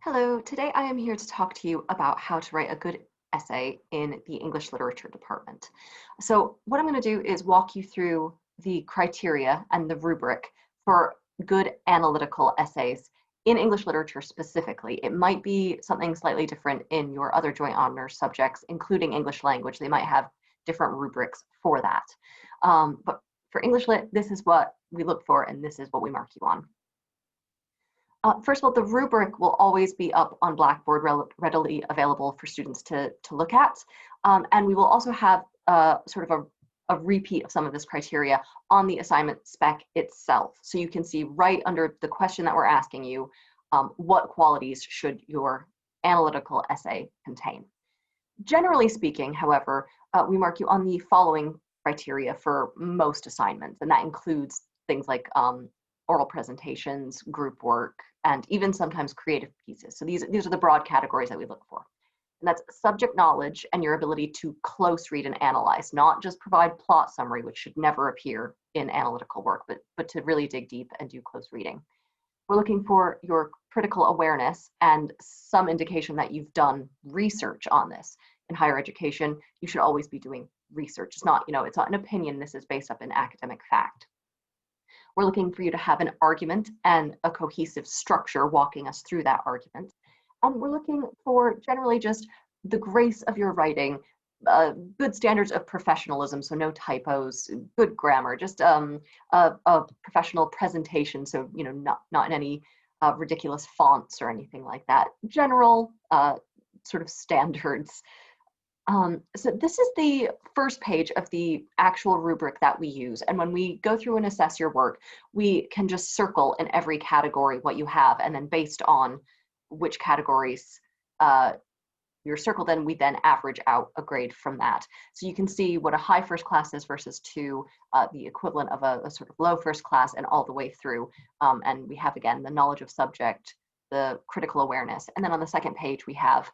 Hello, today I am here to talk to you about how to write a good essay in the English literature department. So what I'm going to do is walk you through the criteria and the rubric for good analytical essays in English literature specifically. It might be something slightly different in your other joint honors subjects, including English language. They might have different rubrics for that. But for English lit, this is what we look for and this is what we mark you on. First of all, the rubric will always be up on Blackboard, readily available for students to look at. And we will also have sort of a repeat of some of this criteria on the assignment spec itself. So you can see right under the question that we're asking you, what qualities should your analytical essay contain? Generally speaking, however, we mark you on the following criteria for most assignments, and that includes things like oral presentations, group work, and even sometimes creative pieces. So these are the broad categories that we look for. And that's subject knowledge and your ability to close read and analyze, not just provide plot summary, which should never appear in analytical work, but to really dig deep and do close reading. We're looking for your critical awareness and some indication that you've done research on this. In higher education, you should always be doing research. It's not, it's not an opinion. This is based up in academic fact. We're looking for you to have an argument and a cohesive structure walking us through that argument. And we're looking for generally just the grace of your writing, good standards of professionalism, so no typos, good grammar, just a professional presentation, so not in any ridiculous fonts or anything like that. General sort of standards. So this is the first page of the actual rubric that we use. And when we go through and assess your work, we can just circle in every category what you have. And then based on which categories you're circled in, we then average out a grade from that. So you can see what a high first class is versus to the equivalent of a sort of low first class and all the way through. And we have, again, the knowledge of subject, the critical awareness. And then on the second page, we have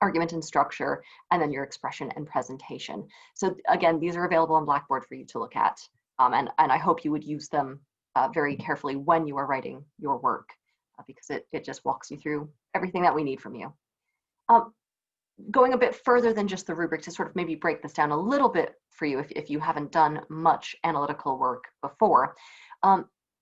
argument and structure, and then your expression and presentation. So again, these are available on Blackboard for you to look at. And I hope you would use them very carefully when you are writing your work, because it just walks you through everything that we need from you. Going a bit further than just the rubric to sort of maybe break this down a little bit for you if you haven't done much analytical work before.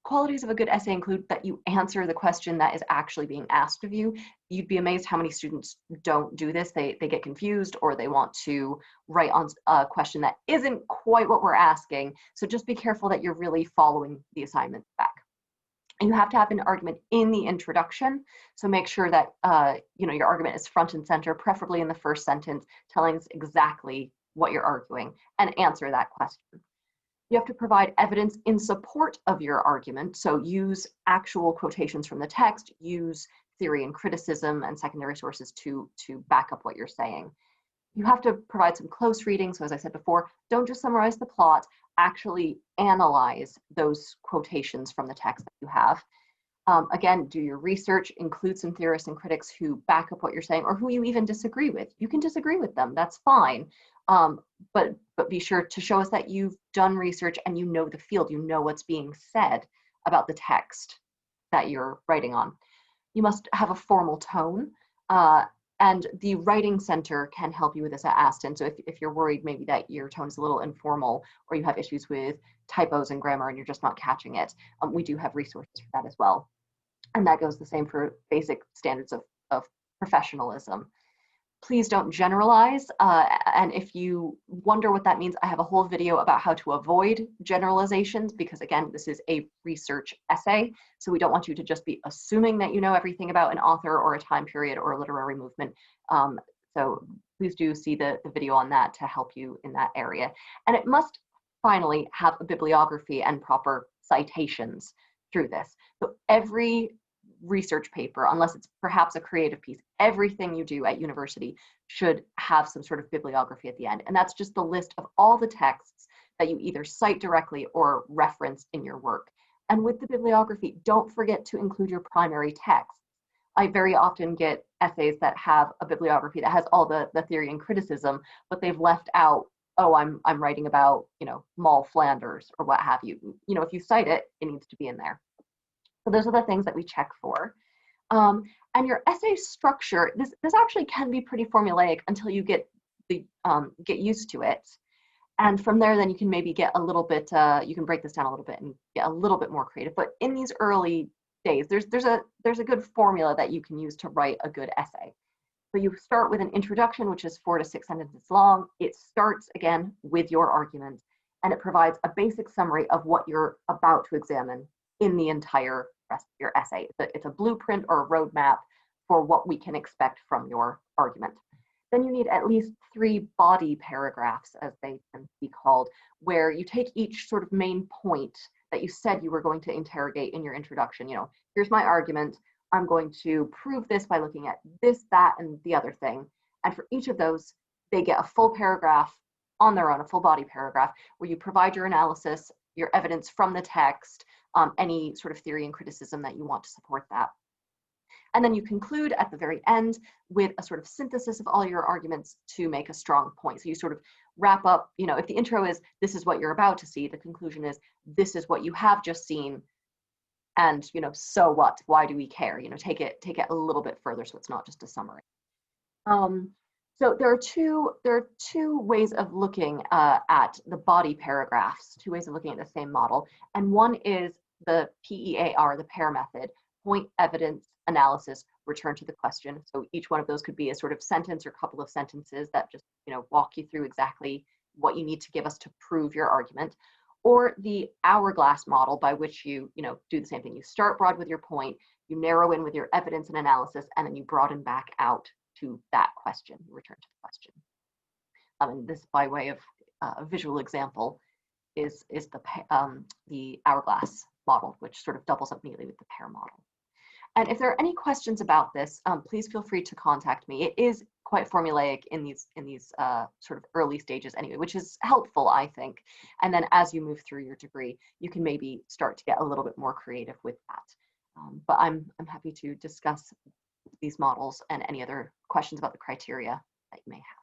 Qualities of a good essay include that you answer the question that is actually being asked of you. You'd be amazed how many students don't do this. They get confused, or they want to write on a question that isn't quite what we're asking. So just be careful that you're really following the assignment back. And you have to have an argument in the introduction. So make sure that your argument is front and center, preferably in the first sentence, telling us exactly what you're arguing, and answer that question. You have to provide evidence in support of your argument. So use actual quotations from the text, use theory and criticism and secondary sources to back up what you're saying. You have to provide some close reading. So as I said before, don't just summarize the plot, actually analyze those quotations from the text that you have. Again, do your research, include some theorists and critics who back up what you're saying or who you even disagree with. You can disagree with them, that's fine. But be sure to show us that you've done research and you know the field, you know what's being said about the text that you're writing on. You must have a formal tone, and the Writing Center can help you with this at Aston. So if you're worried maybe that your tone is a little informal or you have issues with typos and grammar and you're just not catching it, we do have resources for that as well. And that goes the same for basic standards of professionalism. Please don't generalize. And if you wonder what that means, I have a whole video about how to avoid generalizations, because again, this is a research essay. So we don't want you to just be assuming that you know everything about an author or a time period or a literary movement. So please do see the video on that to help you in that area. And it must finally have a bibliography and proper citations through this. So every research paper, unless it's perhaps a creative piece, everything you do at university should have some sort of bibliography at the end. And that's just the list of all the texts that you either cite directly or reference in your work. And with the bibliography, don't forget to include your primary text. I very often get essays that have a bibliography that has all the theory and criticism, but they've left out, oh, I'm writing about, Moll Flanders or what have you. If you cite it, it needs to be in there. So those are the things that we check for. And your essay structure, this actually can be pretty formulaic until you get used to it. And from there, then you can maybe get a little bit, you can break this down a little bit and get a little bit more creative. But in these early days, there's a good formula that you can use to write a good essay. So you start with an introduction, which is 4 to 6 sentences long. It starts again with your argument, and it provides a basic summary of what you're about to examine in the entire rest of your essay. It's a blueprint or a roadmap for what we can expect from your argument. Then you need at least 3 body paragraphs, as they can be called, where you take each sort of main point that you said you were going to interrogate in your introduction. You know, here's my argument. I'm going to prove this by looking at this, that, and the other thing. And for each of those, they get a full paragraph on their own, a full body paragraph, where you provide your analysis, your evidence from the text, any sort of theory and criticism that you want to support that. And then you conclude at the very end with a sort of synthesis of all your arguments to make a strong point. So you sort of wrap up, you know, if the intro is, this is what you're about to see, the conclusion is, this is what you have just seen. And, you know, so what? Why do we care? You know, take it a little bit further so it's not just a summary. So there are two ways of looking at the body paragraphs, 2 ways of looking at the same model. And one is the PEAR, the PAIR method, point, evidence, analysis, return to the question. So each one of those could be a sort of sentence or couple of sentences that just, you know, walk you through exactly what you need to give us to prove your argument. Or the hourglass model, by which you do the same thing. You start broad with your point, you narrow in with your evidence and analysis, and then you broaden back out to that question, you return to the question. And this, by way of a visual example, is the hourglass model, which sort of doubles up neatly with the PAIR model. And if there are any questions about this, please feel free to contact me. It is quite formulaic in these sort of early stages anyway, which is helpful, I think. And then as you move through your degree, you can maybe start to get a little bit more creative with that. But I'm happy to discuss these models and any other questions about the criteria that you may have.